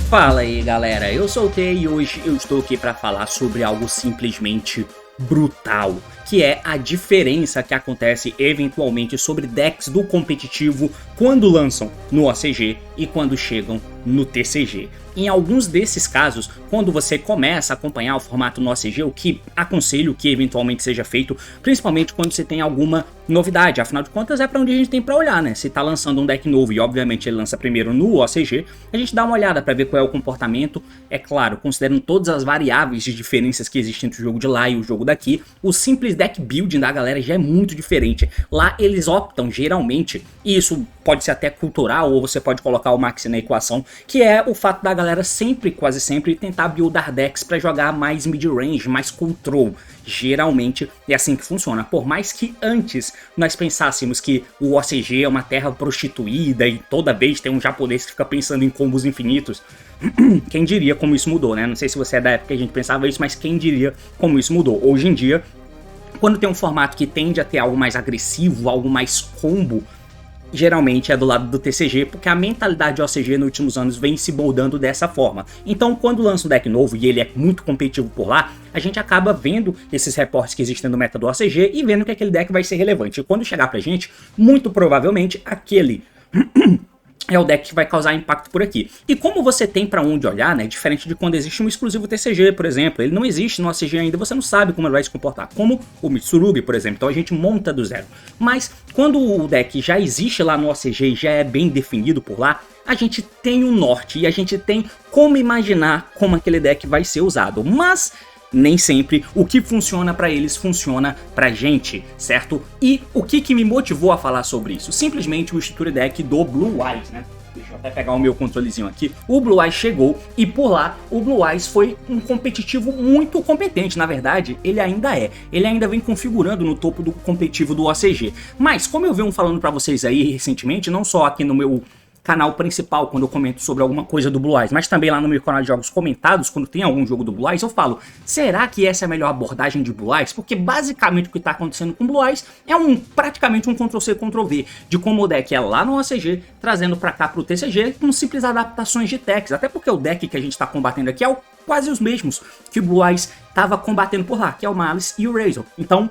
Fala aí galera, eu sou o T e hoje eu estou aqui para falar sobre algo simplesmente brutal, que é a diferença que acontece eventualmente sobre decks do competitivo quando lançam no OCG e quando chegam no TCG. Em alguns desses casos, quando você começa a acompanhar o formato no OCG, o que aconselho que eventualmente seja feito, principalmente quando você tem alguma novidade, afinal de contas é para onde a gente tem para olhar, né? Se tá lançando um deck novo e obviamente ele lança primeiro no OCG, a gente dá uma olhada para ver qual é o comportamento, é claro, considerando todas as variáveis de diferenças que existem entre o jogo de lá e o jogo daqui, o simples deck building da galera já é muito diferente. Lá eles optam geralmente, e isso pode ser até cultural ou você pode colocar o Max na equação, que é o fato da galera sempre, quase sempre, tentar buildar decks para jogar mais mid-range, mais control. Geralmente é assim que funciona, por mais que antes nós pensássemos que o OCG é uma terra prostituída e toda vez tem um japonês que fica pensando em combos infinitos. Quem diria como isso mudou, né? Não sei se você é da época que a gente pensava isso, mas quem diria como isso mudou. Hoje em dia, quando tem um formato que tende a ter algo mais agressivo, algo mais combo, geralmente é do lado do TCG, porque a mentalidade OCG nos últimos anos vem se moldando dessa forma. Então, quando lança um deck novo e ele é muito competitivo por lá, a gente acaba vendo esses reportes que existem no meta do OCG e vendo que aquele deck vai ser relevante. E quando chegar pra gente, muito provavelmente aquele é o deck que vai causar impacto por aqui. E como você tem pra onde olhar, né, diferente de quando existe um exclusivo TCG, por exemplo, ele não existe no OCG ainda, você não sabe como ele vai se comportar, como o Mitsurugi, por exemplo, então a gente monta do zero. Mas quando o deck já existe lá no OCG e já é bem definido por lá, a gente tem um norte e a gente tem como imaginar como aquele deck vai ser usado, mas nem sempre o que funciona pra eles funciona pra gente, certo? E o que me motivou a falar sobre isso? Simplesmente o Structure Deck do Blue Eyes, né? Deixa eu até pegar o meu controlezinho aqui. O Blue Eyes chegou e por lá o Blue Eyes foi um competitivo muito competente. Na verdade, ele ainda é. Ele ainda vem configurando no topo do competitivo do OCG. Mas como eu venho falando pra vocês aí recentemente, não só aqui no meu canal principal quando eu comento sobre alguma coisa do Blue Eyes, mas também lá no meu canal de jogos comentados, quando tem algum jogo do Blue Eyes, eu falo, será que essa é a melhor abordagem de Blue Eyes? Porque basicamente o que está acontecendo com Blue Eyes é praticamente um Ctrl-C, Ctrl-V de como o deck é lá no OCG, trazendo para cá para o TCG com simples adaptações de decks, até porque o deck que a gente está combatendo aqui é quase os mesmos que o Blue Eyes estava combatendo por lá, que é o Malice e o Razor. Então,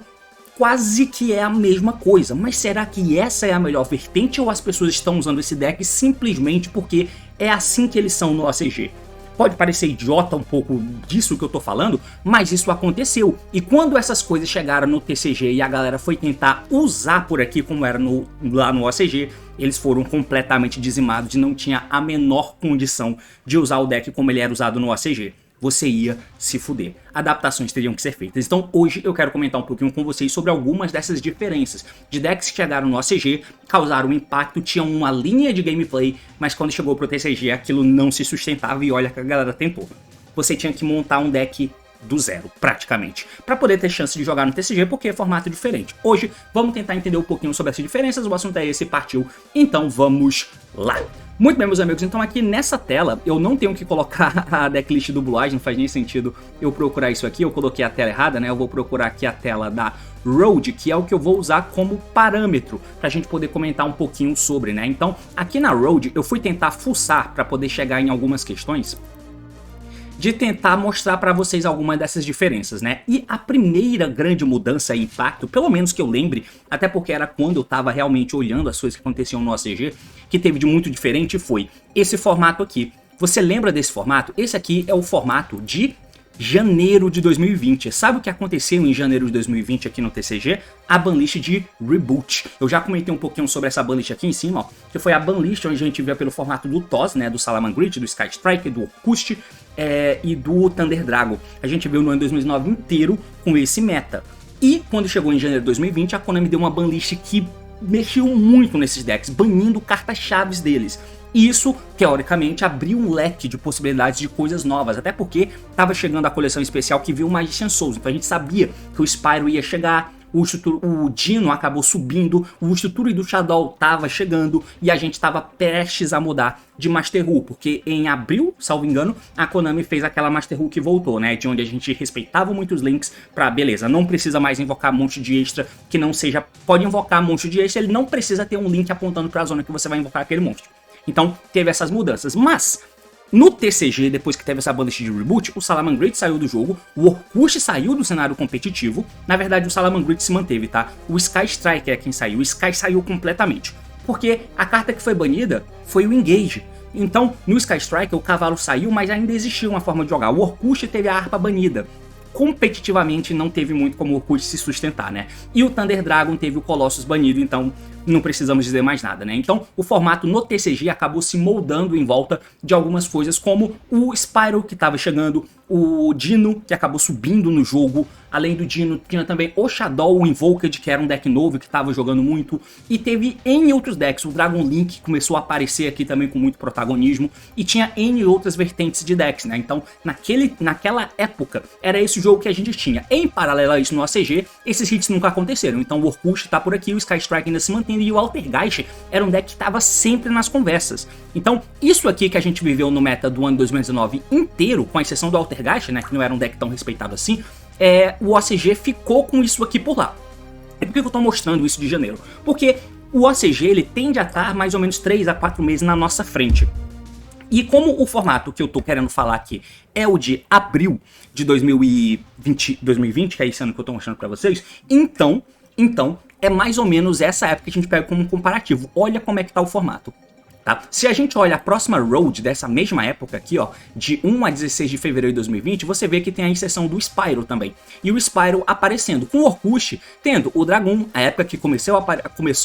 quase que é a mesma coisa, mas será que essa é a melhor vertente ou as pessoas estão usando esse deck simplesmente porque é assim que eles são no OCG? Pode parecer idiota um pouco disso que eu tô falando, mas isso aconteceu. E quando essas coisas chegaram no TCG e a galera foi tentar usar por aqui como era lá no OCG, eles foram completamente dizimados e não tinha a menor condição de usar o deck como ele era usado no OCG. Você ia se fuder. Adaptações teriam que ser feitas. Então hoje eu quero comentar um pouquinho com vocês sobre algumas dessas diferenças de decks que chegaram no OCG, causaram impacto, tinham uma linha de gameplay, mas quando chegou pro TCG aquilo não se sustentava e olha que a galera tentou. Você tinha que montar um deck do zero, praticamente, para poder ter chance de jogar no TCG, porque é formato diferente. Hoje vamos tentar entender um pouquinho sobre essas diferenças, o assunto é esse, partiu, então vamos lá. Muito bem, meus amigos, então aqui nessa tela eu não tenho que colocar a decklist do Blue Eyes, não faz nem sentido eu procurar isso aqui, eu coloquei a tela errada, né? Eu vou procurar aqui a tela da Road, que é o que eu vou usar como parâmetro pra gente poder comentar um pouquinho sobre, né? Então, aqui na Road eu fui tentar fuçar para poder chegar em algumas questões de tentar mostrar para vocês algumas dessas diferenças, né? E a primeira grande mudança e impacto, pelo menos que eu lembre, até porque era quando eu tava realmente olhando as coisas que aconteciam no OCG, que teve de muito diferente, foi esse formato aqui. Você lembra desse formato? Esse aqui é o formato de janeiro de 2020. Sabe o que aconteceu em janeiro de 2020 aqui no TCG? A banlist de Reboot. Eu já comentei um pouquinho sobre essa banlist aqui em cima, ó, que foi a banlist onde a gente via pelo formato do TOS, né, do Salamangreat, do Sky Strike, do Orkust e do Thunder Dragon. A gente viu no ano 2019 inteiro com esse meta. E quando chegou em janeiro de 2020, a Konami deu uma banlist que mexeu muito nesses decks, banindo cartas-chaves deles. E isso, teoricamente, abriu um leque de possibilidades de coisas novas, até porque estava chegando a coleção especial que viu o Magician Souls, então a gente sabia que o Spyro ia chegar, o Dino acabou subindo, o Ushuturi do Shadow tava chegando e a gente tava prestes a mudar de Master Rule, porque em abril, salvo engano, a Konami fez aquela Master Rule que voltou, né, de onde a gente respeitava muitos links pra, beleza, não precisa mais invocar monstro de extra que não seja, pode invocar monstro de extra, ele não precisa ter um link apontando pra zona que você vai invocar aquele monstro. Então, teve essas mudanças, mas no TCG, depois que teve essa banlist de reboot, o Salamangreat saiu do jogo, o Orkust saiu do cenário competitivo, na verdade o Salamangreat se manteve, tá? O Sky Strike é quem saiu, o Sky saiu completamente, porque a carta que foi banida foi o Engage. Então, no Sky Strike o cavalo saiu, mas ainda existia uma forma de jogar. O Orkust teve a harpa banida. Competitivamente não teve muito como o Orkust se sustentar, né? E o Thunder Dragon teve o Colossus banido, então não precisamos dizer mais nada, né? Então o formato no TCG acabou se moldando em volta de algumas coisas, como o Spyro que estava chegando, o Dino que acabou subindo no jogo, além do Dino tinha também o Shadow, o Invoked, que era um deck novo que estava jogando muito, e teve N outros decks, o Dragon Link começou a aparecer aqui também com muito protagonismo, e tinha N outras vertentes de decks, né? Então naquela época era esse jogo que a gente tinha. Em paralelo a isso no ACG, esses hits nunca aconteceram, então o Orkust tá por aqui, o Sky Strike ainda se mantém, e o Altergeist era um deck que estava sempre nas conversas. Então isso aqui que a gente viveu no meta do ano 2019 inteiro, com a exceção do Altergeist, né, que não era um deck tão respeitado assim, o ACG ficou com isso aqui por lá. E por que eu tô mostrando isso de janeiro? Porque o ACG ele tende a estar mais ou menos 3 a 4 meses na nossa frente. E como o formato que eu tô querendo falar aqui é o de abril de 2020, que é esse ano que eu tô mostrando pra vocês, então é mais ou menos essa época que a gente pega como comparativo. Olha como é que tá o formato. Tá? Se a gente olha a próxima road dessa mesma época aqui, ó, de 1 a 16 de fevereiro de 2020, você vê que tem a inserção do Spyro também. E o Spyro aparecendo com o Orkust, tendo o Dragon, a época que começou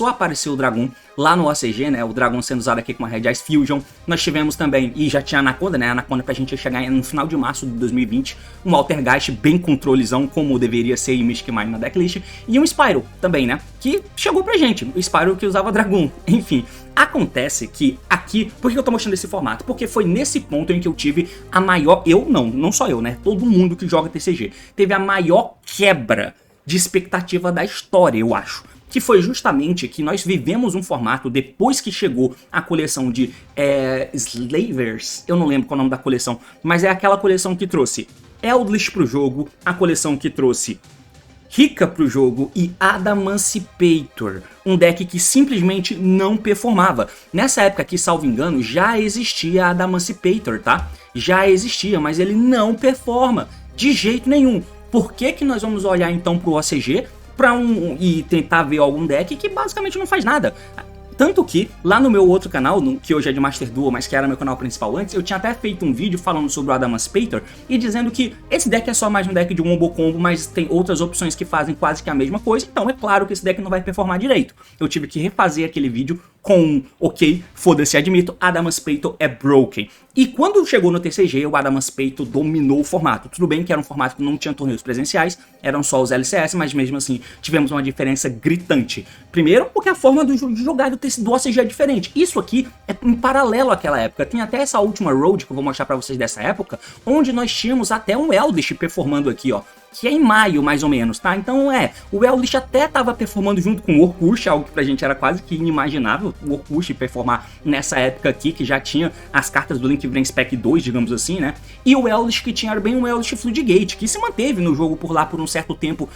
a aparecer o Dragon lá no ACG, né, o Dragon sendo usado aqui com a Red Ice Fusion. Nós tivemos também, e já tinha a Anaconda, né, a Anaconda pra gente chegar no final de março de 2020, um Altergeist bem controlezão, como deveria ser em Mystic Mine na decklist, e um Spyro também, né, que chegou pra gente, o Spyro que usava Dragon, enfim. Acontece que aqui, por que eu tô mostrando esse formato? Porque foi nesse ponto em que eu tive a maior, não só eu, né, todo mundo que joga TCG, teve a maior quebra de expectativa da história, eu acho. Que foi justamente que nós vivemos um formato depois que chegou a coleção de Slavers, eu não lembro qual é o nome da coleção, mas é aquela coleção que trouxe Eldritch pro jogo, a coleção que trouxe Rika pro jogo e Adamancipator, um deck que simplesmente não performava. Nessa época aqui, salvo engano, já existia Adamancipator, tá? Já existia, mas ele não performa de jeito nenhum. Por que que nós vamos olhar então pro ACG e tentar ver algum deck que basicamente não faz nada? Tanto que, lá no meu outro canal, que hoje é de Master Duel, mas que era meu canal principal antes, eu tinha até feito um vídeo falando sobre o Adamancipator e dizendo que esse deck é só mais um deck de Wombo Combo, mas tem outras opções que fazem quase que a mesma coisa, então é claro que esse deck não vai performar direito. Eu tive que refazer aquele vídeo com, ok, foda-se, admito, Adamancipator é broken. E quando chegou no TCG, o Adamancipator dominou o formato. Tudo bem que era um formato que não tinha torneios presenciais, eram só os LCS, mas mesmo assim tivemos uma diferença gritante. Primeiro, porque a forma de jogar do ACG é diferente. Isso aqui é em paralelo àquela época. Tem até essa última road que eu vou mostrar pra vocês dessa época, onde nós tínhamos até um Eldritch performando aqui, ó. Que é em maio, mais ou menos, tá? Então o Eldritch até tava performando junto com o Orkust, algo que pra gente era quase que inimaginável, o Orkust performar nessa época aqui, que já tinha as cartas do Link Brain Spec 2, digamos assim, né? E o Eldritch que tinha bem um Eldritch Floodgate, que se manteve no jogo por lá por um certo tempo,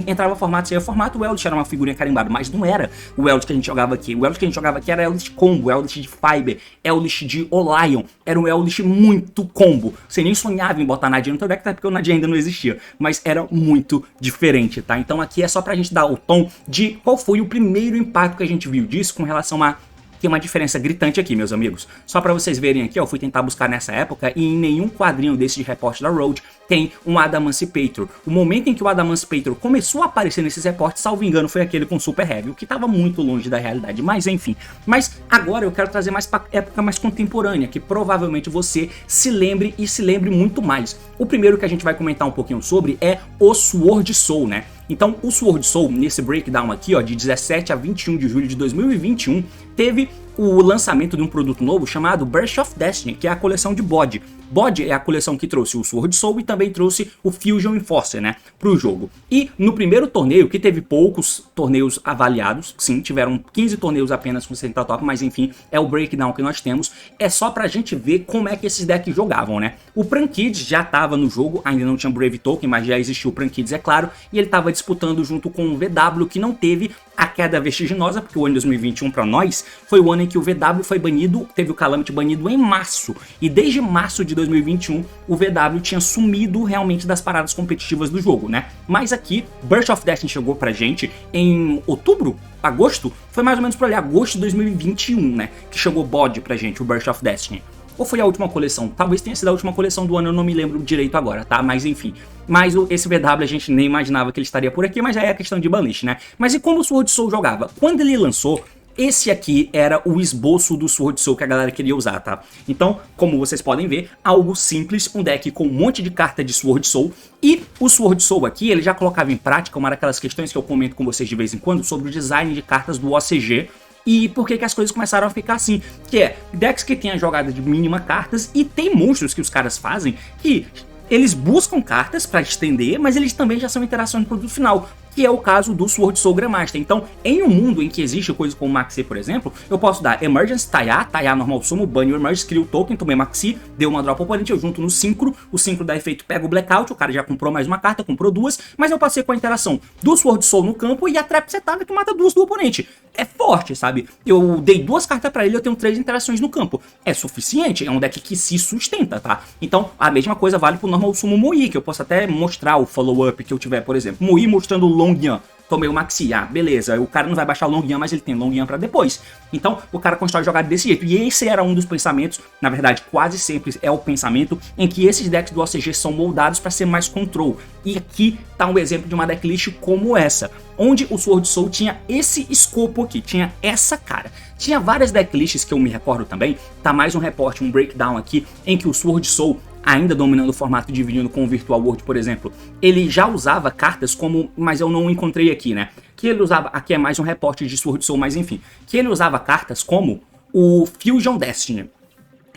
entrava formato, saía formato, o Eldritch era uma figurinha carimbada, mas não era o Eldritch que a gente jogava aqui. O Eldritch que a gente jogava aqui era Eldritch Combo, Eldritch de Fiber, Eldritch de Olion, era um Eldritch muito combo. Você nem sonhava em botar Nadia no teu deck, até porque o Nadia ainda não existia, mas era muito diferente, tá? Então aqui é só pra gente dar o tom de qual foi o primeiro impacto que a gente viu disso com relação a... Tem uma diferença gritante aqui, meus amigos. Só pra vocês verem aqui, ó, eu fui tentar buscar nessa época e em nenhum quadrinho desse de reporte da Road tem um Adamancipator. O momento em que o Adamancipator começou a aparecer nesses reportes, salvo engano, foi aquele com Super Heavy, o que tava muito longe da realidade, mas enfim. Mas agora eu quero trazer mais pra época mais contemporânea, que provavelmente você se lembre e se lembre muito mais. O primeiro que a gente vai comentar um pouquinho sobre é o Sword Soul, né? Então, o Sword Soul, nesse breakdown aqui, ó, de 17 a 21 de julho de 2021, teve o lançamento de um produto novo chamado Burst of Destiny, que é a coleção de bode. Bode é a coleção que trouxe o Sword Soul e também trouxe o Fusion Enforcer, né, pro jogo. E no primeiro torneio, que teve poucos torneios avaliados, sim, tiveram 15 torneios apenas com Central Top, mas enfim, é o breakdown que nós temos, é só pra gente ver como é que esses decks jogavam, né. O Prankids já tava no jogo, ainda não tinha Brave Token, mas já existiu o Prankids, é claro, e ele tava disputando junto com o VW, que não teve a queda vertiginosa, porque o ano de 2021 para nós foi o ano em que o VW foi banido, teve o Calamity banido em março, e desde março de 2021 o VW tinha sumido realmente das paradas competitivas do jogo, né? Mas aqui, Burst of Destiny chegou pra gente em outubro, agosto, foi mais ou menos por ali, agosto de 2021, né? Que chegou bode pra gente, o Burst of Destiny. Ou foi a última coleção? Talvez tenha sido a última coleção do ano, eu não me lembro direito agora, tá? Mas enfim. Mas esse VW a gente nem imaginava que ele estaria por aqui, mas já é a questão de banlist, né? Mas e como o Sword Soul jogava? Quando ele lançou, esse aqui era o esboço do Sword Soul que a galera queria usar, tá? Então, como vocês podem ver, algo simples, um deck com um monte de carta de Sword Soul. E o Sword Soul aqui, ele já colocava em prática uma daquelas questões que eu comento com vocês de vez em quando sobre o design de cartas do OCG. E por que as coisas começaram a ficar assim? Que é decks que tem a jogada de mínima cartas e tem monstros que os caras fazem que eles buscam cartas pra estender, mas eles também já são interações no produto final, que é o caso do Sword Soul Grandmaster. Então, em um mundo em que existe coisas como Maxi, por exemplo, eu posso dar Emergence, Taiá normal sumo, banho Emerge, crio o token, tomei Maxi, deu uma drop oponente, eu junto no Synchro, o Synchro dá efeito, pega o Blackout, o cara já comprou mais uma carta, comprou duas, mas eu passei com a interação do Sword Soul no campo e a Trap setada que mata duas do oponente. É forte, sabe? Eu dei duas cartas pra ele, eu tenho 3 interações no campo. É suficiente, é um deck que se sustenta, tá? Então, a mesma coisa vale pro normal sumo Moi, que eu posso até mostrar o follow-up que eu tiver, por exemplo. Moi mostrando o Long Yan. Tomei o Maxi, beleza, o cara não vai baixar o Long Yan, mas ele tem Long Yan pra depois. Então, o cara constrói jogada desse jeito. E esse era um dos pensamentos, na verdade, quase sempre é o pensamento em que esses decks do OCG são moldados para ser mais control. E aqui tá um exemplo de uma decklist como essa, onde o Sword Soul tinha esse escopo aqui, tinha essa cara. Tinha várias decklists que eu me recordo também, tá mais um reporte, um breakdown aqui, em que o Sword Soul, ainda dominando o formato dividindo com o Virtual World, por exemplo, ele já usava cartas como, mas eu não encontrei aqui, né? Que ele usava, aqui é mais um reporte de Sword Soul, mas enfim, que ele usava cartas como o Fusion Destiny.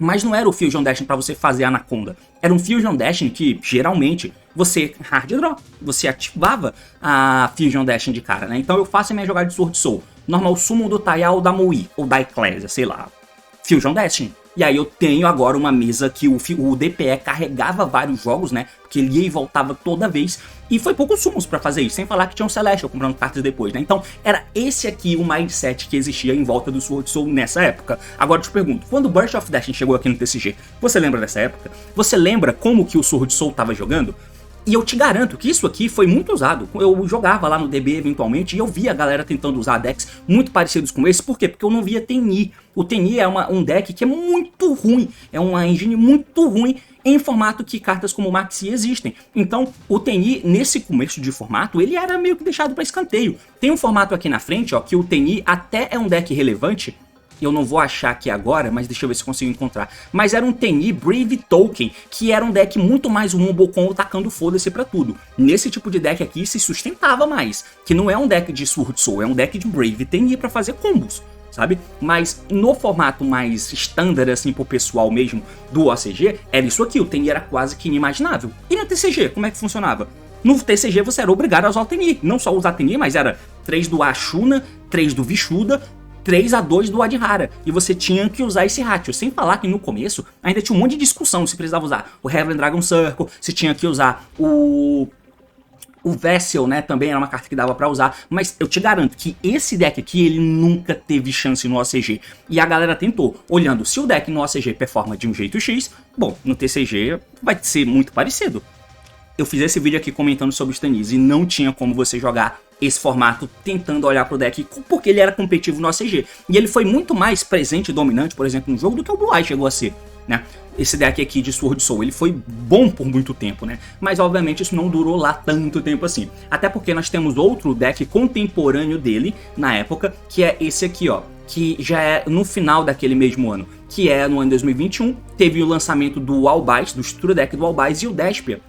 Mas não era o Fusion Destiny para você fazer Anaconda, era um Fusion Destiny que, geralmente, você hard draw, você ativava a Fusion Destiny de cara, né? Então eu faço a minha jogada de Sword Soul, normal summon do Taiá ou da Moi, ou da Ecclesia, sei lá, Fusion Destiny. E aí eu tenho agora uma mesa que o DPE carregava vários jogos, né? Porque ele ia e voltava toda vez. E foi poucos sumos pra fazer isso, sem falar que tinha um Celestial comprando cartas depois, né? Então era esse aqui o mindset que existia em volta do Sword Soul nessa época. Agora eu te pergunto, quando o Burst of Destiny chegou aqui no TCG, você lembra dessa época? Você lembra como que o Sword Soul tava jogando? E eu te garanto que isso aqui foi muito usado. Eu jogava lá no DB eventualmente e eu via a galera tentando usar decks muito parecidos com esse. Por quê? Porque eu não via Tenyi. O Tenyi é um deck que é muito ruim. É uma engine muito ruim em formato que cartas como Maxi existem. Então o Tenyi, nesse começo de formato, ele era meio que deixado para escanteio. Tem um formato aqui na frente, ó, que o Tenyi até é um deck relevante. Eu não vou achar aqui agora, mas deixa eu ver se eu consigo encontrar. Mas era um Tenyi Brave Token, que era um deck muito mais um Umbocon tacando foda-se pra tudo. Nesse tipo de deck aqui se sustentava mais, que não é um deck de Sword Soul, é um deck de Brave Tenyi pra fazer combos, sabe? Mas no formato mais standard, assim, pro pessoal mesmo, do OCG, era isso aqui, o Tenyi era quase que inimaginável. E no TCG, como é que funcionava? No TCG você era obrigado a usar o Tenyi, não só usar Tenyi, mas era 3 do Ashuna, 3 do Vishuda, 3-2 do Adhara, e você tinha que usar esse ratio, sem falar que no começo ainda tinha um monte de discussão se precisava usar o Heaven Dragon Circle, se tinha que usar o Vessel, né, também era uma carta que dava pra usar, mas eu te garanto que esse deck aqui, ele nunca teve chance no OCG, e a galera tentou, olhando se o deck no OCG performa de um jeito X, bom, no TCG vai ser muito parecido. Eu fiz esse vídeo aqui comentando sobre os Tenyis e não tinha como você jogar esse formato tentando olhar pro deck, porque ele era competitivo no OCG. E ele foi muito mais presente e dominante, por exemplo, no jogo do que o Blue Eye chegou a ser, né? Esse deck aqui de Sword Soul, ele foi bom por muito tempo, né? Mas obviamente isso não durou lá tanto tempo assim. Até porque nós temos outro deck contemporâneo dele, na época, que é esse aqui, ó. Que já é no final daquele mesmo ano, que é no ano 2021, teve o lançamento do Albais, do Structure Deck do Albais e o Despia.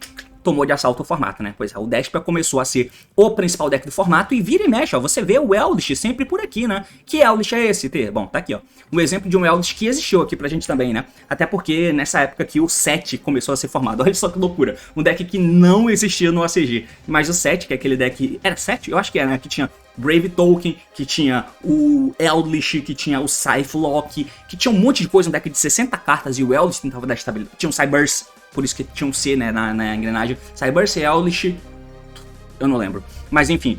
tomou de assalto o formato, né? Pois é, o Despia começou a ser o principal deck do formato e vira e mexe, ó, você vê o Eldritch sempre por aqui, né? Que Eldritch é esse, T? Bom, tá aqui, ó. Um exemplo de um Eldritch que existiu aqui pra gente também, né? Até porque nessa época que o 7 começou a ser formado. Olha só que loucura. Um deck que não existia no ACG. Mas o 7, que é aquele deck... Era 7? Eu acho que era, né? Que tinha Brave Token, que tinha o Eldritch, que tinha o Scythe-Lock, que tinha um monte de coisa, um deck de 60 cartas, e o Eldritch tentava dar estabilidade. Tinha um Cyberse, por isso que tinha um C, né, na engrenagem. Cyberse e Eldritch, eu não lembro. Mas enfim.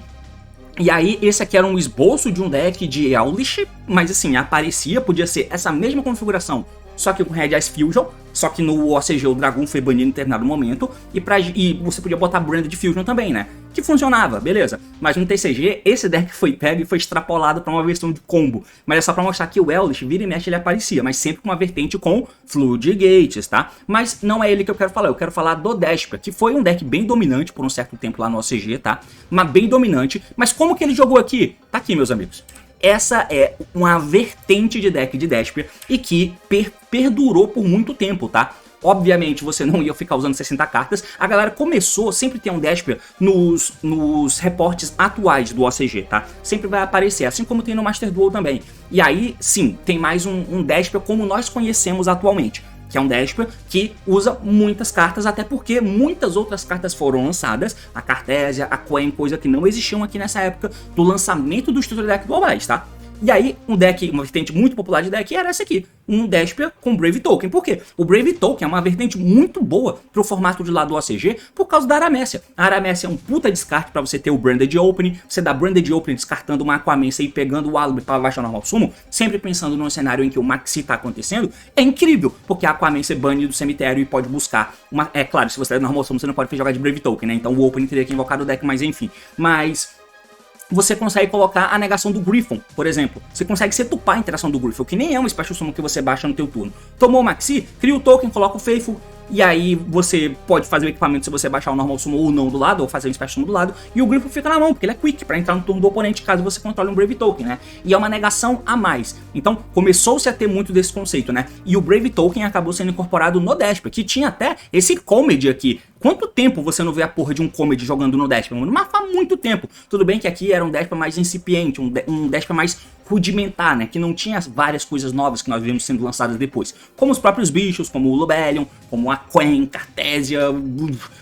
E aí, esse aqui era um esboço de um deck de Eldritch, mas assim, aparecia, podia ser essa mesma configuração, só que com Red Ice Fusion, só que no OCG o Dragon foi banido em determinado momento, e você podia botar Branded Fusion também, né? Que funcionava, beleza. Mas no TCG, esse deck foi pego e foi extrapolado para uma versão de combo. Mas é só para mostrar que o Eldritch, vira e mexe, ele aparecia, mas sempre com uma vertente com Floodgates, tá? Mas não é ele que eu quero falar, eu quero falar do Despia, que foi um deck bem dominante por um certo tempo lá no OCG, tá? Mas bem dominante. Mas como que ele jogou aqui? Tá aqui, meus amigos. Essa é uma vertente de deck de Despia e que perdurou por muito tempo, tá? Obviamente você não ia ficar usando 60 cartas, a galera começou, sempre tem um Despia nos reportes atuais do OCG, tá? Sempre vai aparecer, assim como tem no Master Duel também. E aí, sim, tem mais um Despia como nós conhecemos atualmente, que é um Despia que usa muitas cartas, até porque muitas outras cartas foram lançadas, a Cartésia, a Quen, coisa que não existiam aqui nessa época do lançamento dos Tutor Deck globais, tá? E aí, um deck, uma vertente muito popular de deck era essa aqui, um Despia com Brave Token. Por quê? O Brave Token é uma vertente muito boa pro formato de lá do OCG por causa da Aramécia. A Aramécia é um puta descarte pra você ter o Branded Opening, você dá Branded Opening descartando uma Aquamancer e pegando o Alubri pra baixar o normal sumo, sempre pensando num cenário em que o Maxi tá acontecendo, é incrível, porque a Aquamancer bane do cemitério e pode buscar uma... É claro, se você é normal sumo, você não pode jogar de Brave Token, né? Então o Opening teria que invocar o deck, mas enfim. Mas... você consegue colocar a negação do Griffon, por exemplo. Você consegue setupar a interação do Griffon, que nem é um Special Summon que você baixa no teu turno. Tomou o Maxi, cria o token, coloca o Faithful, e aí você pode fazer o equipamento se você baixar o Normal Summon ou não do lado, ou fazer um Special Summon do lado, e o Griffon fica na mão, porque ele é quick pra entrar no turno do oponente, caso você controle um Brave Token, né? E é uma negação a mais. Então, começou-se a ter muito desse conceito, né? E o Brave Token acabou sendo incorporado no Despia, que tinha até esse Comedy aqui. Quanto tempo você não vê a porra de um Comedy jogando no Despia, mano? Mas faz muito tempo. Tudo bem que aqui era um Despia mais incipiente, um Despia mais rudimentar, né? Que não tinha várias coisas novas que nós vimos sendo lançadas depois. Como os próprios bichos, como o Lobelion, como a Quen, Cartésia,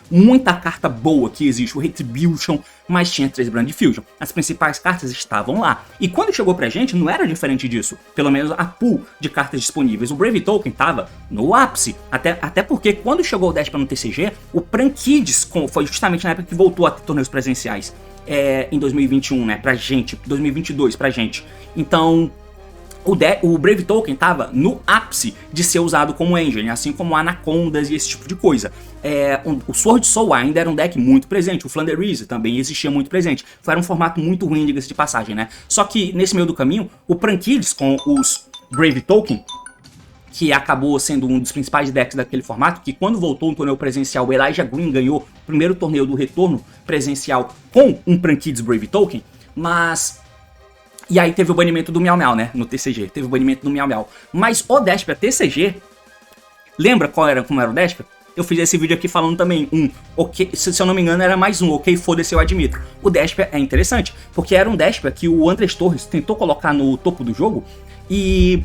muita carta boa que existe, o Retribution, mas tinha 3 Brand Fusion. As principais cartas estavam lá. E quando chegou pra gente, não era diferente disso. Pelo menos a pool de cartas disponíveis. O Brave Token tava no ápice. Até porque quando chegou o Despia no TCG, o Prankids foi justamente na época que voltou a ter torneios presenciais. Em 2021, né, pra gente, 2022 pra gente. Então, o Brave Token tava no ápice de ser usado como engine, assim como Anacondas e esse tipo de coisa. O Sword Soul ainda era um deck muito presente, o Flanders também existia muito presente. Era um formato muito ruim, diga-se de passagem, né? Só que nesse meio do caminho, o Prankids com os Brave Token, que acabou sendo um dos principais decks daquele formato, que quando voltou um torneio presencial, o Elijah Green ganhou o primeiro torneio do retorno presencial com um Prankids Brave Token, mas... E aí teve o banimento do Miau Miau, né, no TCG, teve o banimento do Miau Miau. Mas o Despia TCG, lembra como era o Despia? Eu fiz esse vídeo aqui falando também, se eu não me engano era mais um, ok, foda-se, eu admito. O Despia é interessante, porque era um Despia que o Andrés Torres tentou colocar no topo do jogo, e...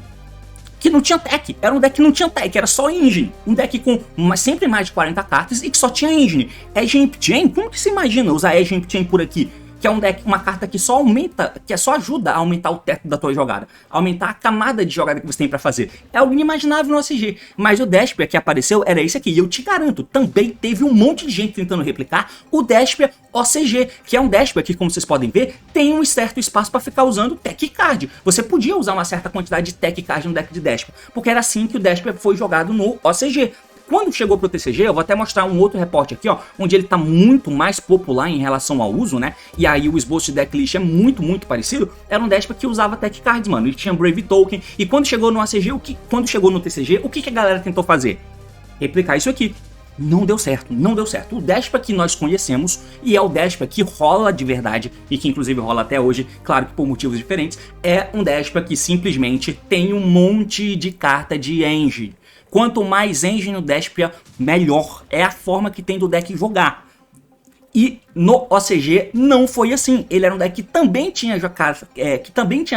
que não tinha tech, era um deck que não tinha tech, era só engine, um deck com sempre mais de 40 cartas e que só tinha engine. Edge Imp Chain, como que você imagina usar Edge Imp Chain por aqui? Que é um deck, uma carta que só aumenta, que só ajuda a aumentar o teto da tua jogada, aumentar a camada de jogada que você tem pra fazer. É algo inimaginável no OCG, mas o Despia que apareceu era esse aqui, e eu te garanto, também teve um monte de gente tentando replicar o Despia OCG, que é um Despia que, como vocês podem ver, tem um certo espaço pra ficar usando Tech Card. Você podia usar uma certa quantidade de Tech Card no deck de Despia, porque era assim que o Despia foi jogado no OCG. Quando chegou pro TCG, eu vou até mostrar um outro reporte aqui, ó, onde ele tá muito mais popular em relação ao uso, né? E aí o esboço de decklist é muito parecido. Era um Despia que usava Tech Cards, mano. Ele tinha Brave Token. E quando chegou no ACG, quando chegou no TCG, o que a galera tentou fazer? Replicar isso aqui. Não deu certo, não deu certo. O Despia que nós conhecemos, e é o Despia que rola de verdade, e que inclusive rola até hoje, claro que por motivos diferentes, é um Despia que simplesmente tem um monte de carta de engine. Quanto mais engine o Despia, melhor. É a forma que tem do deck jogar. E no OCG não foi assim. Ele era um deck que também tinha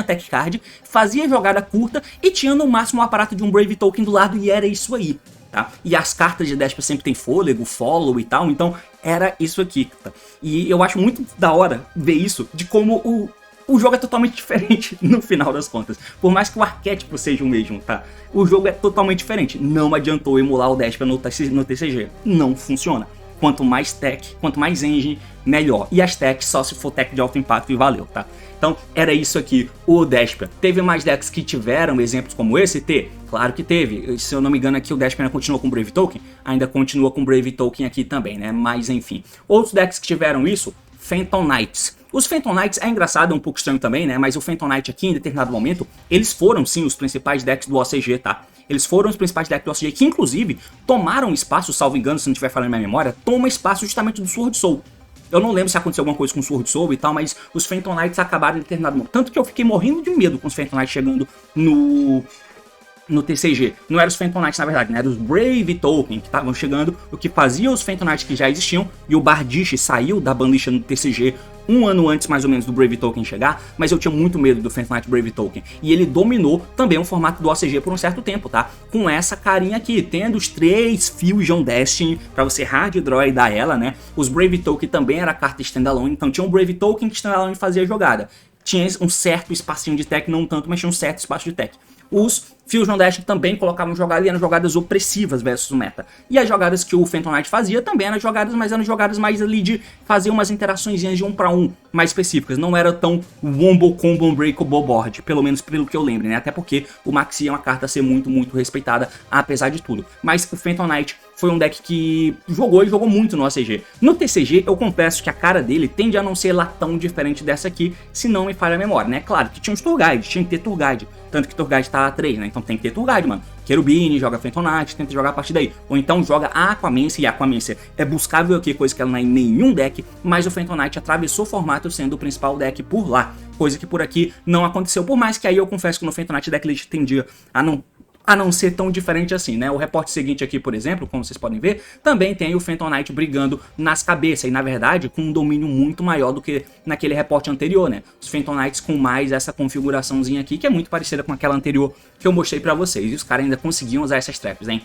tech card, fazia jogada curta e tinha no máximo o aparato de um Brave Token do lado, e era isso aí. Tá? E as cartas de Despia sempre tem fôlego, follow e tal, então era isso aqui. Tá? E eu acho muito da hora ver isso, de como o jogo é totalmente diferente no final das contas. Por mais que o arquétipo seja o mesmo, tá? O jogo é totalmente diferente. Não adiantou emular o Despia no TCG. Não funciona. Quanto mais tech, quanto mais engine, melhor. E as techs só se for tech de alto impacto e valeu, tá? Então era isso aqui, o Despia. Teve mais decks que tiveram exemplos como esse? Claro que teve. Se eu não me engano aqui o Despia ainda continua com Brave Token, ainda continua com Brave Token aqui também, né? Mas enfim. Outros decks que tiveram isso, Phantom Knights. Os Phantom Knights é engraçado, é um pouco estranho também, né? Mas o Phantom Knight aqui, em determinado momento, eles foram sim os principais decks do OCG, tá? Eles foram os principais decks do OCG, que inclusive tomaram espaço, salvo engano, se não estiver falando na minha memória, toma espaço justamente do Sword Soul. Eu não lembro se aconteceu alguma coisa com o Sword Soul e tal, mas os Phantom Knights acabaram em determinado momento. Tanto que eu fiquei morrendo de medo com os Phantom Knights chegando no TCG. Não eram os Phantom Knights na verdade, né? Eram os Brave Token que estavam chegando, o que fazia os Phantom Knights que já existiam, e o Bardiche saiu da banlist no TCG um ano antes mais ou menos do Brave Token chegar, mas eu tinha muito medo do Phantom Knight Brave Token, e ele dominou também o formato do OCG por um certo tempo, tá? Com essa carinha aqui, tendo os 3 Fusion Destiny, pra você hard draw e dar ela, né? Os Brave Token também era carta standalone, então tinha um Brave Token que standalone fazia jogada. Tinha um certo espacinho de tech, não tanto, mas tinha um certo espaço de tech. Os Fusion Dash também colocavam jogadas e eram jogadas opressivas versus o meta. E as jogadas que o Phantom Knight fazia também eram jogadas, mas eram jogadas mais ali de fazer umas interaçõezinhas de 1 para 1 mais específicas. Não era tão wombo combo unbreakable board, pelo menos pelo que eu lembro, né? Até porque o Maxi é uma carta a ser muito, muito respeitada, apesar de tudo. Mas o Phantom Knight foi um deck que jogou e jogou muito no OCG. No TCG, eu confesso que a cara dele tende a não ser lá tão diferente dessa aqui, se não me falha a memória, né? Claro que tinha os Tour Guide, tinha que ter Tour Guide. Tanto que Tour Guide tá a 3, né? Então tem que ter Tour Guide, mano. Cherubine, joga Phantom Knight, tenta jogar a partir daí. Ou então joga a Aquamancer, e a Aquamancer é buscável aqui, coisa que ela não é em nenhum deck, mas o Phantom Knight atravessou o formato sendo o principal deck por lá. Coisa que por aqui não aconteceu, por mais que aí eu confesso que no Phantom Knight decklist tendia a não ser tão diferente assim, né? O reporte seguinte aqui, por exemplo, como vocês podem ver, também tem o Phantom Knight brigando nas cabeças, e na verdade com um domínio muito maior do que naquele reporte anterior, né? Os Phantom Knights com mais essa configuraçãozinha aqui, que é muito parecida com aquela anterior que eu mostrei pra vocês, e os caras ainda conseguiam usar essas traps, hein?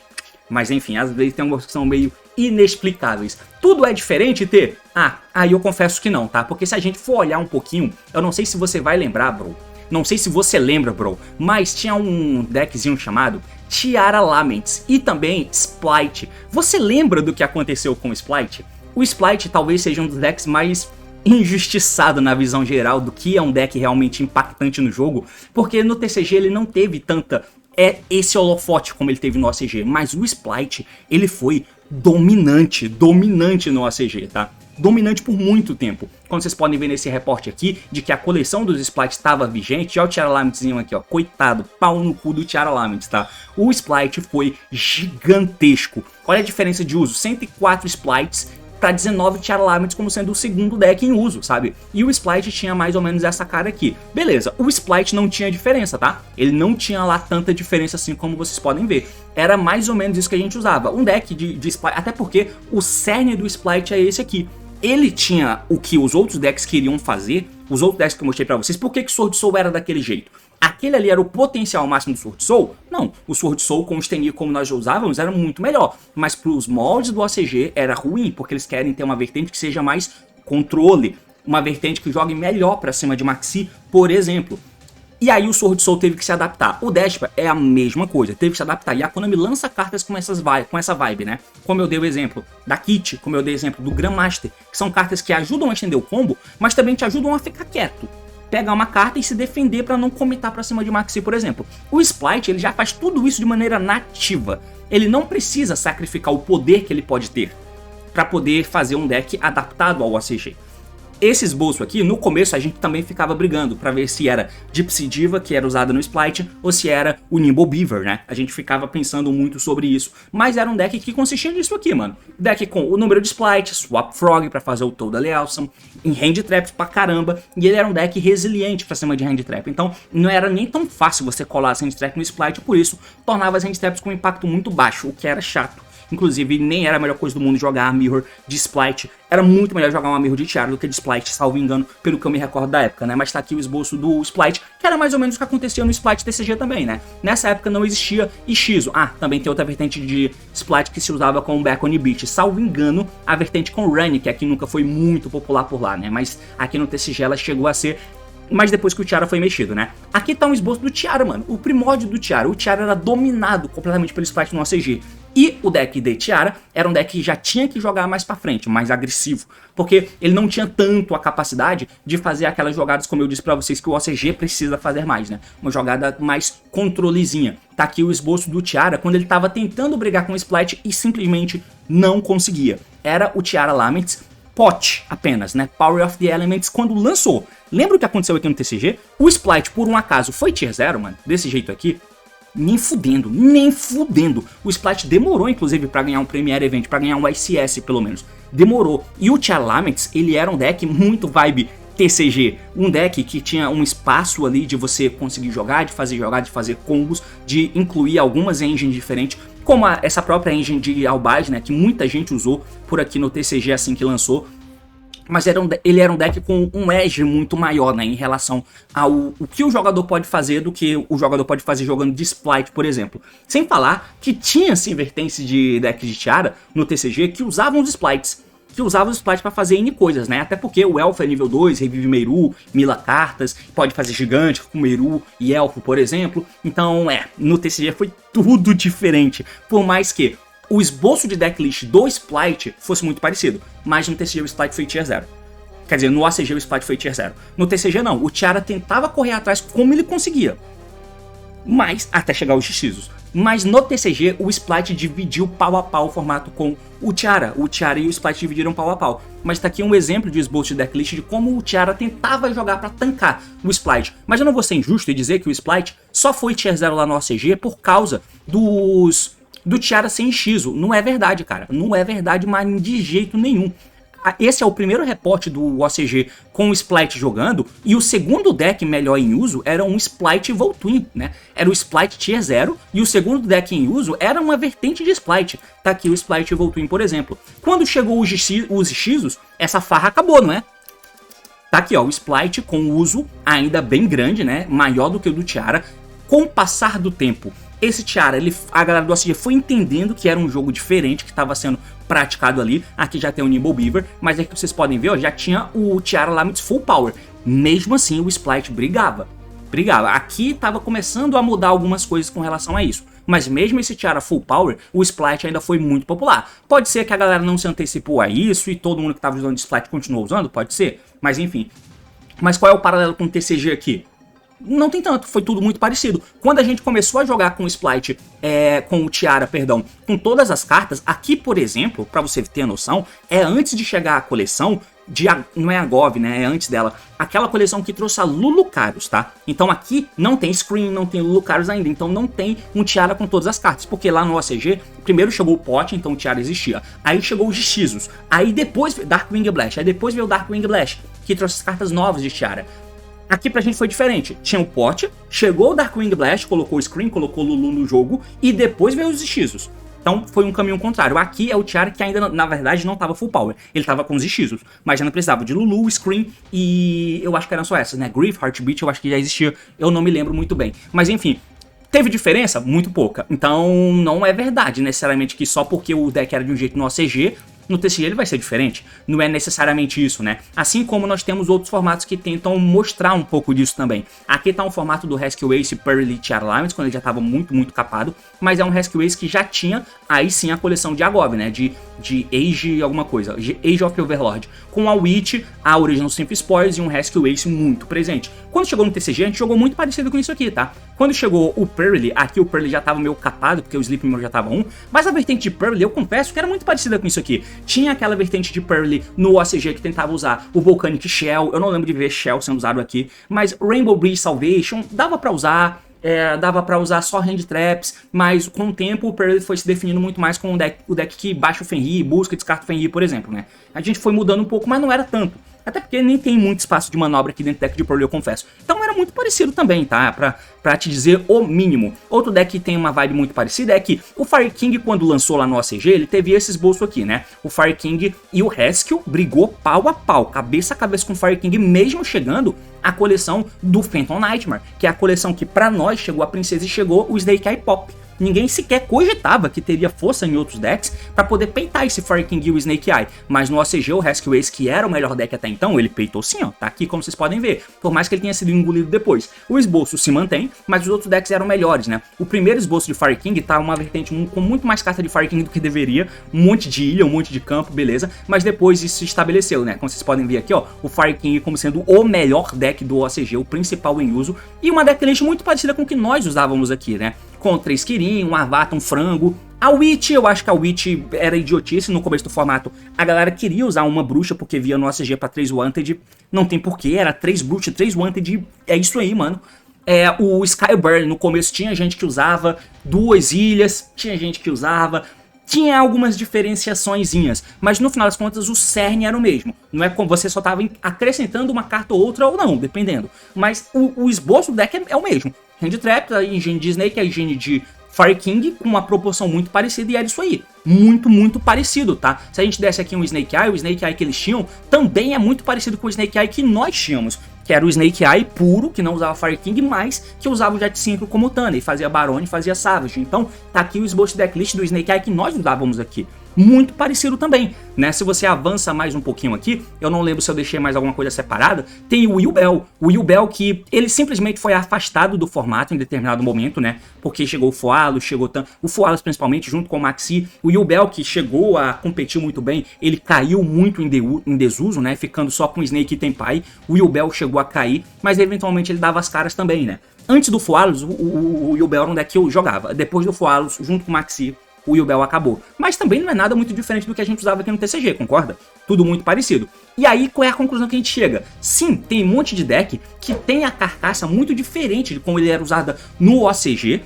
Mas enfim, às vezes tem algumas que são meio inexplicáveis. Tudo é diferente, T? Aí eu confesso que não, tá? Porque se a gente for olhar um pouquinho, eu não sei se você vai lembrar, bro, não sei se você lembra, bro, mas tinha um deckzinho chamado Tiara Laments e também Splight. Você lembra do que aconteceu com o Splight? O Splight talvez seja um dos decks mais injustiçado na visão geral do que é um deck realmente impactante no jogo, porque no TCG ele não teve tanta esse holofote como ele teve no OCG, mas o Splight ele foi dominante no OCG, tá? Dominante por muito tempo. Como vocês podem ver nesse reporte aqui, de que a coleção dos Splites estava vigente. Olha o Tiara Lamentzinho aqui, ó. Coitado, pau no cu do Tiara Laments, tá? O Splite foi gigantesco. Olha a diferença de uso, 104 Splites para 19 Tiara Laments como sendo o segundo deck em uso, sabe? E o Splite tinha mais ou menos essa cara aqui. Beleza, o Splite não tinha diferença, tá? Ele não tinha lá tanta diferença assim como vocês podem ver. Era mais ou menos isso que a gente usava. Um deck de Splite, até porque o cerne do Splite é esse aqui. Ele tinha o que os outros decks queriam fazer, os outros decks que eu mostrei pra vocês. Por que que Sword Soul era daquele jeito? Aquele ali era o potencial máximo do Sword Soul? Não, o Sword Soul com o Stenir como nós já usávamos era muito melhor. Mas pros moldes do OCG era ruim, porque eles querem ter uma vertente que seja mais controle. Uma vertente que jogue melhor pra cima de Maxi, por exemplo. E aí o Sword Soul teve que se adaptar. O Despia é a mesma coisa, teve que se adaptar. E a Konami lança cartas com essa vibe, né? Como eu dei o exemplo da Kit, como eu dei o exemplo do Grandmaster, que são cartas que ajudam a estender o combo, mas também te ajudam a ficar quieto. Pegar uma carta e se defender para não comitar pra cima de Maxi, por exemplo. O Splite, ele já faz tudo isso de maneira nativa. Ele não precisa sacrificar o poder que ele pode ter para poder fazer um deck adaptado ao OCG. Esse esboço aqui, no começo a gente também ficava brigando pra ver se era Gypsy Diva, que era usada no Splite, ou se era o Nimble Beaver, né? A gente ficava pensando muito sobre isso. Mas era um deck que consistia nisso aqui, mano. Deck com o número de Splite, Swap Frog pra fazer o Toadally Awesome, em Hand Traps pra caramba, e ele era um deck resiliente pra cima de Hand Trap. Então não era nem tão fácil você colar as Hand Trap no Splite, por isso tornava as Hand Traps com impacto muito baixo, o que era chato. Inclusive, nem era a melhor coisa do mundo jogar a Mirror de Splite. Era muito melhor jogar uma Mirror de Tiara do que de Splite, salvo engano, pelo que eu me recordo da época, né? Mas tá aqui o esboço do Splite, que era mais ou menos o que acontecia no Splite TCG também, né? Nessa época não existia Ishizu. Ah, também tem outra vertente de Splite que se usava com o Back on Beat. Salvo engano, a vertente com Runny, que aqui nunca foi muito popular por lá, né? Mas aqui no TCG ela chegou a ser... mas depois que o Tiara foi mexido, né? Aqui tá um esboço do Tiara, mano. O primórdio do Tiara. O Tiara era dominado completamente pelo Splite no OCG. E o deck de Tiara era um deck que já tinha que jogar mais pra frente, mais agressivo. Porque ele não tinha tanto a capacidade de fazer aquelas jogadas, como eu disse pra vocês, que o OCG precisa fazer mais, né? Uma jogada mais controlezinha. Tá aqui o esboço do Tiara quando ele tava tentando brigar com o Splite e simplesmente não conseguia. Era o Tiara Laments Pot apenas, né? Power of the Elements quando lançou. Lembra o que aconteceu aqui no TCG? O Splite, por um acaso, foi Tier 0, mano, desse jeito aqui. Nem fudendo, nem fudendo. O Splite demorou, inclusive, pra ganhar um Premier Event, pra ganhar um ICS, pelo menos. Demorou. E o Tiara Laments, ele era um deck muito vibe TCG. Um deck que tinha um espaço ali de você conseguir jogar, de fazer combos, de incluir algumas engines diferentes, como essa própria engine de Albaz, né, que muita gente usou por aqui no TCG assim que lançou. Mas ele era um deck com um edge muito maior, né, em relação ao o que o jogador pode fazer do que o jogador pode fazer jogando de Splite, por exemplo. Sem falar que tinha sim vertentes de deck de Tiara no TCG que usavam os Splites. Para fazer N coisas, né? Até porque o Elfo é nível 2, revive Meru, mila cartas, pode fazer gigante com Meru e Elfo, por exemplo. Então, no TCG foi tudo diferente. Por mais que o esboço de decklist do Splite fosse muito parecido, mas no TCG o Splite foi Tier 0. Quer dizer, no ACG o Splite foi Tier 0. No TCG não, o Tiara tentava correr atrás como ele conseguia, mas até chegar aos Xizos. Mas no TCG o Splite dividiu pau a pau o formato com o Tiara. O Tiara e o Splite dividiram pau a pau. Mas tá aqui um exemplo de esboço de decklist de como o Tiara tentava jogar pra tancar o Splite. Mas eu não vou ser injusto e dizer que o Splite só foi Tier 0 lá no ACG por causa do Tiara sem Shizu. Não é verdade, cara. Não é verdade, mas de jeito nenhum. Esse é o primeiro reporte do OCG com o Splite jogando, e o segundo deck melhor em uso era um Splite Voltwin, né? Era o Splite Tier 0, e o segundo deck em uso era uma vertente de Splite. Tá aqui o Splite Voltwin, por exemplo. Quando chegou os Xizos, essa farra acabou, não é? Tá aqui, ó, o Splite com uso ainda bem grande, né? Maior do que o do Tiara. Com o passar do tempo, esse Tiara, a galera do OCG foi entendendo que era um jogo diferente que estava sendo praticado ali. Aqui já tem o Nimble Beaver, mas aqui vocês podem ver, ó, já tinha o Tiara Laments Full Power. Mesmo assim, o Splite brigava. Aqui estava começando a mudar algumas coisas com relação a isso. Mas mesmo esse Tiara Full Power, o Splite ainda foi muito popular. Pode ser que a galera não se antecipou a isso e todo mundo que estava usando Splite continuou usando, pode ser. Mas enfim. Mas qual é o paralelo com o TCG aqui? Não tem tanto, foi tudo muito parecido. Quando a gente começou a jogar com o Splite, com o Tiara, perdão, com todas as cartas, aqui, por exemplo, pra você ter noção, é antes de chegar a coleção, não é a Gov, né, é antes dela, aquela coleção que trouxe a Lulucaros, tá? Então aqui não tem Screen, não tem Lulucaros ainda, então não tem um Tiara com todas as cartas, porque lá no OCG, primeiro chegou o Pot, então o Tiara existia, aí chegou os Xizos, aí depois Darkwing Blast, aí depois veio o Darkwing Blast, que trouxe as cartas novas de Tiara. Aqui pra gente foi diferente, tinha o Pot, chegou o Darkwing Blast, colocou o Screen, colocou o Lulu no jogo, e depois veio os Xizos. Então foi um caminho contrário. Aqui é o Tiara que ainda, na verdade, não tava full power. Ele tava com os Xizos, mas já não precisava de Lulu, Screen e eu acho que eram só essas, né? Grief, Heartbeat, eu acho que já existia, eu não me lembro muito bem. Mas enfim, teve diferença? Muito pouca. Então não é verdade necessariamente que só porque o deck era de um jeito no OCG, no TCG ele vai ser diferente. Não é necessariamente isso, né? Assim como nós temos outros formatos que tentam mostrar um pouco disso também. Aqui tá um formato do Rescue Ace Pearly Tiara Laments, quando ele já tava muito capado, mas é um Rescue Ace que já tinha aí sim a coleção de Agov, né? De Age alguma coisa, Age of Overlord, com a Witch, a Original Synth Spoils e um Rescue Ace muito presente. Quando chegou no TCG, a gente jogou muito parecido com isso aqui, tá? Quando chegou o Pearly, aqui o Pearly já tava meio capado, porque o Sleep Mirror já tava 1, mas a vertente de Pearly, eu confesso que era muito parecida com isso aqui. Tinha aquela vertente de Pearly no OCG que tentava usar o Volcanic Shell, eu não lembro de ver Shell sendo usado aqui, mas Rainbow Bridge Salvation dava pra usar. Dava pra usar só Hand Traps, mas com o tempo o Pearly foi se definindo muito mais com o deck que baixa o Fenrir, busca e descarta o Fenrir, por exemplo, né? A gente foi mudando um pouco, mas não era tanto. Até porque nem tem muito espaço de manobra aqui dentro do deck de Pearly, eu confesso. Então era muito parecido também, tá? Pra te dizer o mínimo. Outro deck que tem uma vibe muito parecida é que o Fire King, quando lançou lá no OCG, ele teve esse esboço aqui, né? O Fire King e o Rescue brigou pau a pau, cabeça a cabeça com o Fire King, mesmo chegando a coleção do Phantom Nightmare, que é a coleção que pra nós chegou a Princesa e chegou o Snake Eye Pop. Ninguém sequer cogitava que teria força em outros decks para poder peitar esse Fire King e o Snake Eye, mas no OCG o Rescue Ace, que era o melhor deck até então, ele peitou sim, ó, tá aqui como vocês podem ver, por mais que ele tenha sido engolido depois. O esboço se mantém, mas os outros decks eram melhores, né? O primeiro esboço de Fire King tá uma vertente com muito mais carta de Fire King do que deveria, um monte de ilha, um monte de campo, beleza, mas depois isso se estabeleceu, né? Como vocês podem ver aqui, ó, o Fire King como sendo o melhor deck do OCG, o principal em uso, e uma decklist muito parecida com o que nós usávamos aqui, né? Com 3 Kirin, um Avatar, um Frango. A Witch, eu acho que a Witch era idiotice no começo do formato. A galera queria usar uma bruxa porque via no OCG pra 3 Wanted. Não tem porquê, era 3 bruxas, 3 Wanted. É isso aí, mano. O Skyburn, no começo tinha gente que usava 2 ilhas, tinha gente que usava... Tinha algumas diferenciaçõezinhas, mas no final das contas o cerne era o mesmo. Não é como você só estava acrescentando uma carta ou outra ou não, dependendo. Mas o esboço do deck é o mesmo. Hand Trap, a engine de Snake, a engine de Fire King, com uma proporção muito parecida, e era isso aí. Muito, muito parecido, tá? Se a gente desse aqui um Snake Eye, o Snake Eye que eles tinham também é muito parecido com o Snake Eye que nós tínhamos, que era o Snake Eye puro, que não usava Fire King, mas que usava o Jet 5 como Tana, e fazia Barone e fazia Savage. Então, tá aqui o esboço decklist do Snake Eye que nós usávamos aqui. Muito parecido também, né? Se você avança mais um pouquinho aqui, eu não lembro se eu deixei mais alguma coisa separada, tem o Will Bell. O Will Bell que ele simplesmente foi afastado do formato em determinado momento, né? Porque chegou o Foalos, o Foalos principalmente, junto com o Maxi. O Will Bell que chegou a competir muito bem, ele caiu muito em desuso, né? Ficando só com Snake e Tenpai. O Will Bell chegou a cair, mas eventualmente ele dava as caras também, né? Antes do Foalos, o Will Bell era um deck que eu jogava. Depois do Foalos, junto com o Maxi, o Will Bell acabou. Mas também não é nada muito diferente do que a gente usava aqui no TCG, concorda? Tudo muito parecido. E aí, qual é a conclusão que a gente chega? Sim, tem um monte de deck que tem a carcaça muito diferente de como ele era usada no OCG,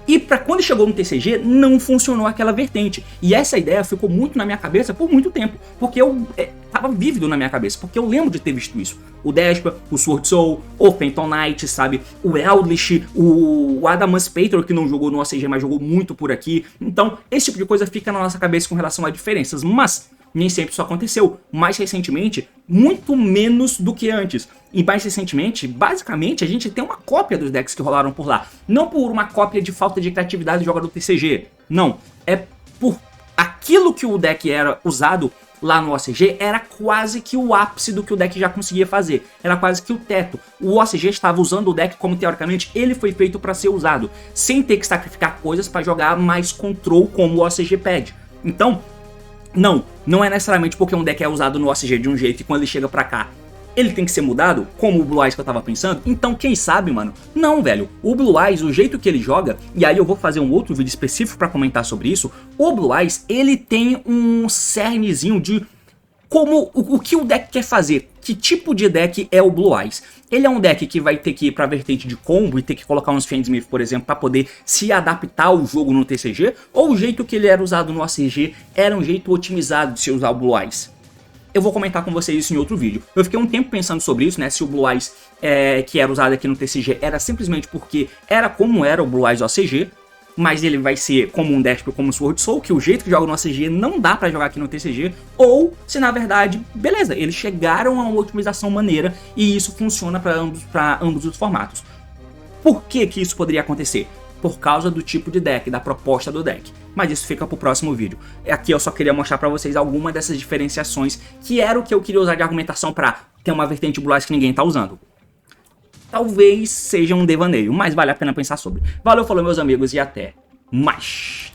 e pra quando chegou no TCG, não funcionou aquela vertente. E essa ideia ficou muito na minha cabeça por muito tempo, porque eu tava vívido na minha cabeça, porque eu lembro de ter visto isso. O Despa, o Sword Soul, o Phantom Knight, sabe? O Eldritch, o Adamantipator, que não jogou no OCG, mas jogou muito por aqui. Então, esse tipo de coisa fica na nossa cabeça com relação a diferenças, mas nem sempre isso aconteceu. Mais recentemente, muito menos do que antes. E mais recentemente, basicamente, a gente tem uma cópia dos decks que rolaram por lá. Não por uma cópia de falta de criatividade do jogador TCG. Não. É por aquilo que o deck era usado lá no OCG, era quase que o ápice do que o deck já conseguia fazer. Era quase que o teto. O OCG estava usando o deck como, teoricamente, ele foi feito para ser usado. Sem ter que sacrificar coisas para jogar mais control como o OCG pede. Então, não é necessariamente porque um deck é usado no OCG de um jeito e quando ele chega pra cá ele tem que ser mudado, como o Blue Eyes que eu tava pensando. Então quem sabe, mano? Não, velho. O Blue Eyes, o jeito que ele joga, e aí eu vou fazer um outro vídeo específico pra comentar sobre isso. O Blue Eyes, ele tem um cernezinho de como o que o deck quer fazer. Que tipo de deck é o Blue Eyes? Ele é um deck que vai ter que ir pra vertente de combo e ter que colocar uns Fandsmith, por exemplo, pra poder se adaptar ao jogo no TCG? Ou o jeito que ele era usado no OCG era um jeito otimizado de se usar o Blue Eyes? Eu vou comentar com vocês isso em outro vídeo. Eu fiquei um tempo pensando sobre isso, né? Se o Blue Eyes que era usado aqui no TCG era simplesmente porque era como era o Blue Eyes OCG, mas ele vai ser como um Despa, como um Sword Soul, que o jeito que joga no OCG não dá pra jogar aqui no TCG, ou se na verdade, beleza, eles chegaram a uma otimização maneira e isso funciona pra ambos os formatos. Por que que isso poderia acontecer? Por causa do tipo de deck, da proposta do deck. Mas isso fica pro próximo vídeo. Aqui eu só queria mostrar pra vocês alguma dessas diferenciações, que era o que eu queria usar de argumentação pra ter uma vertente Blue Eyes que ninguém tá usando. Talvez seja um devaneio, mas vale a pena pensar sobre. Valeu, falou meus amigos e até mais!